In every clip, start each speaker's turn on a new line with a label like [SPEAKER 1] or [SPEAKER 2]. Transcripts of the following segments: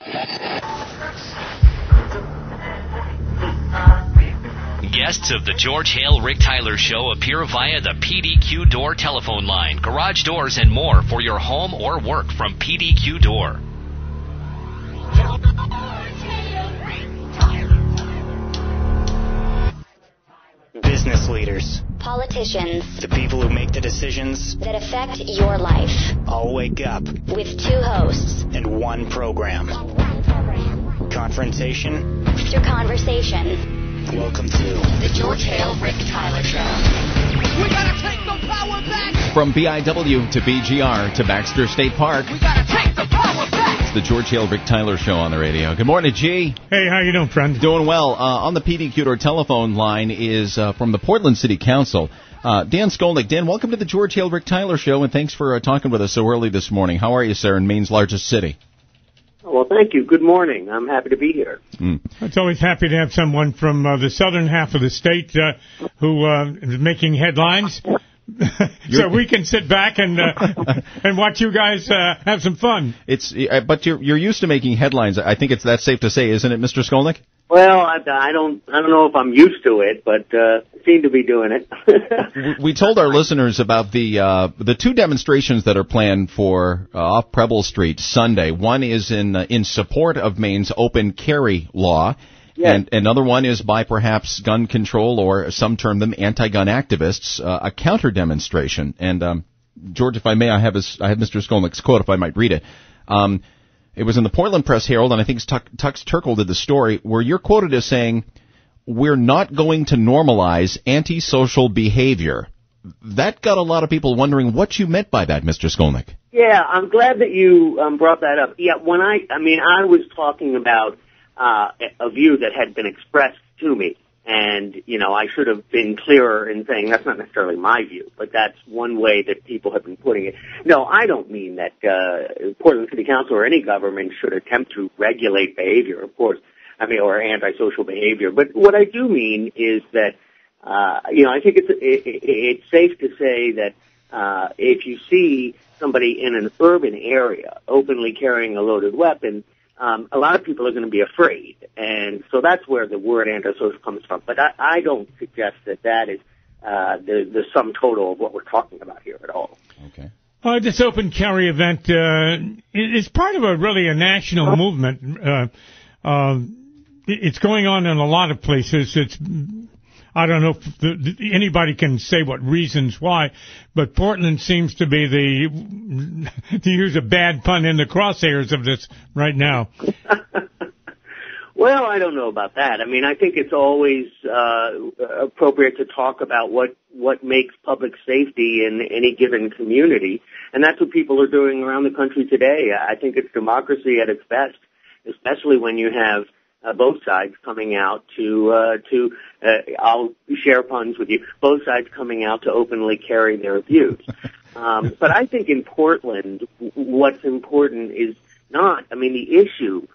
[SPEAKER 1] Guests of the George Hale Rick Tyler Show appear via the PDQ Door telephone line, garage doors, and more for your home or work from PDQ Door.
[SPEAKER 2] Business leaders,
[SPEAKER 3] politicians,
[SPEAKER 2] the people who make the decisions
[SPEAKER 3] that affect your life.
[SPEAKER 2] all wake up
[SPEAKER 3] With two hosts.
[SPEAKER 2] in one program. Confrontation.
[SPEAKER 3] Through conversation.
[SPEAKER 2] Welcome to
[SPEAKER 3] The George Hale Rick Tyler Show.
[SPEAKER 4] We gotta take the power back!
[SPEAKER 5] From BIW to BGR to Baxter State Park,
[SPEAKER 4] We gotta take the power back!
[SPEAKER 5] it's the George Hale Rick Tyler Show on the radio. Good morning, G.
[SPEAKER 6] Hey, how you doing, friend?
[SPEAKER 5] Doing well. On the PDQ Door telephone line is from the Portland City Council, Dan Skolnik. Dan, welcome to the George Hale Rick Tyler Show, and thanks for talking with us so early this morning. How are you, sir, in Maine's largest city?
[SPEAKER 7] Well, thank you. Good morning. I'm happy to be here.
[SPEAKER 6] It's always happy to have someone from the southern half of the state who is making headlines. So we can sit back and watch you guys have some fun.
[SPEAKER 5] But you're used to making headlines. I think that's safe to say, isn't it, Mr. Skolnik?
[SPEAKER 7] Well, I don't know if I'm used to it, but seem to be doing it.
[SPEAKER 5] We told our listeners about the two demonstrations that are planned for off Preble Street Sunday. One is in support of Maine's open carry law. Yes. And another one is by perhaps gun control, or some term them anti-gun activists, a counter demonstration. And George, if I may, I have Mr. Skolnik's quote, if I might read it. It was in the Portland Press Herald, and I think Tux Turkle did the story, where you're quoted as saying, "We're not going to normalize antisocial behavior." That got a lot of people wondering what you meant by that, Mr. Skolnik.
[SPEAKER 7] Yeah, I'm glad that you brought that up. Yeah, when I was talking about a view that had been expressed to me, and I should have been clearer in saying that's not necessarily my view, but that's one way that people have been putting it. No, I don't mean that Portland City Council or any government should attempt to regulate behavior, of course, or antisocial behavior. But what I do mean is that, I think it's safe to say that if you see somebody in an urban area openly carrying a loaded weapon, a lot of people are going to be afraid, and so that's where the word antisocial comes from. But I don't suggest that is the sum total of what we're talking about here at all.
[SPEAKER 5] Okay.
[SPEAKER 6] This open carry event is part of a national movement. It's going on in a lot of places. I don't know if anybody can say what reasons why, but Portland seems to be to use a bad pun, in the crosshairs of this right now.
[SPEAKER 7] Well, I don't know about that. I think it's always appropriate to talk about what makes public safety in any given community, and that's what people are doing around the country today. I think it's democracy at its best, especially when you have both sides coming out I'll share puns with you, both sides coming out to openly carry their views. But I think in Portland, what's important is not, the issue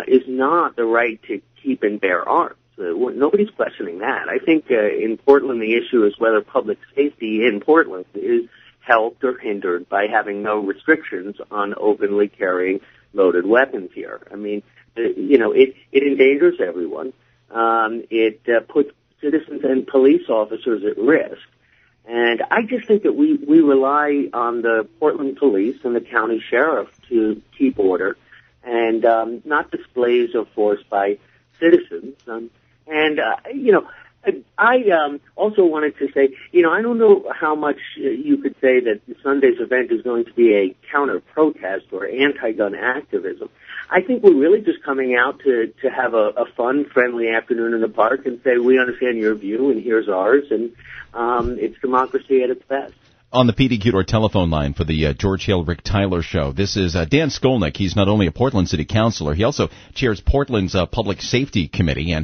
[SPEAKER 7] is not the right to keep and bear arms. Nobody's questioning that. I think in Portland, the issue is whether public safety in Portland is helped or hindered by having no restrictions on openly carrying loaded weapons here. It endangers everyone. It puts citizens and police officers at risk. And I just think that we rely on the Portland police and the county sheriff to keep order and not displays of force by citizens. I also wanted to say, I don't know how much you could say that Sunday's event is going to be a counter-protest or anti-gun activism. I think we're really just coming out to have a fun, friendly afternoon in the park and say, we understand your view and here's ours, and it's democracy at its best.
[SPEAKER 5] On the PDQ Door telephone line for the George Hale Rick Tyler Show, this is Dan Skolnik. He's not only a Portland City Councilor, he also chairs Portland's Public Safety Committee, and